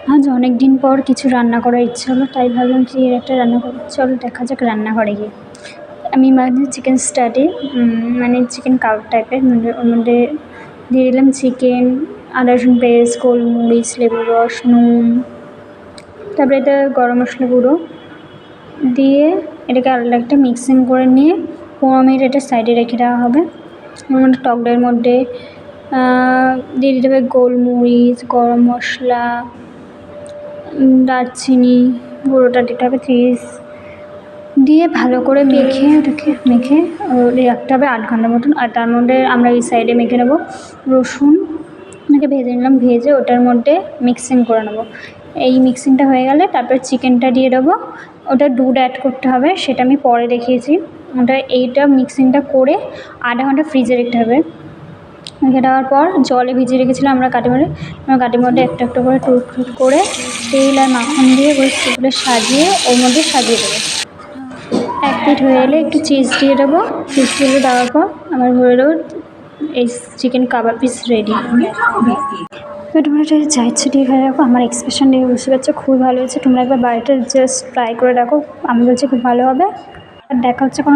আজ অনেক দিন পর কিছু রান্না করার ইচ্ছা হলো, তাই ভাবলাম যে এর একটা রান্না করবো। চলো দেখা যাক রান্নাঘরে গিয়ে। আমি মাঝে চিকেন স্টার্টে মানে চিকেন কাবাব টাইপের ওর মধ্যে দিয়ে দিলাম চিকেন, আদা রসুন পেস্ট, গোলমরিচ, লেবুর রস, নুন, তারপরে এটা গরম মশলা গুঁড়ো দিয়ে এটাকে আলাদা একটা মিক্সিং করে নিয়ে 15 মিনিট এটা সাইডে রেখে দেওয়া হবে। টক দইয়ের মধ্যে দিয়ে দিতে হবে গোলমরিচ, গরম মশলা, দারচিনি গুঁড়োটা দিতে হবে, দিয়ে ভালো করে মেখে রাখতে হবে 8 ঘন্টার মতন। আর তার মধ্যে আমরা এই সাইডে মেখে নেবো রসুন, ভেজে নিলাম, ভেজে ওটার মধ্যে মিক্সিং করে নেবো। এই মিক্সিংটা হয়ে গেলে তারপর চিকেনটা দিয়ে দেবো। ওটা দুধ অ্যাড করতে হবে, সেটা আমি পরে দেখিয়েছি। এইটা মিক্সিংটা করে আধা ঘন্টা ফ্রিজে রাখতে হবে। রেখে দেওয়ার পর জলে ভিজিয়ে রেখেছিলাম আমরা কাঠির মধ্যে একটা একটা করে টুট করে তেল আর মাখন দিয়ে সেগুলো সাজিয়ে ওর মধ্যে সাজিয়ে দেবো। 1 প্লেট হয়ে এলে একটু চিজ দিয়ে দেবো। চিজগুলো দেওয়ার পর আমার হয়ে দেবো এই চিকেন কাবাব পিস রেডি। তোমরা যা ইচ্ছে দিয়ে খেয়ে রাখো, আমার এক্সপ্রেশন দিয়ে বুঝতে পারছো খুবই ভালো হয়েছে। তোমরা একবার বাড়িতে জাস্ট ট্রাই করে দেখো, আমি বলছি খুব ভালো হবে। আর দেখা হচ্ছে কোনো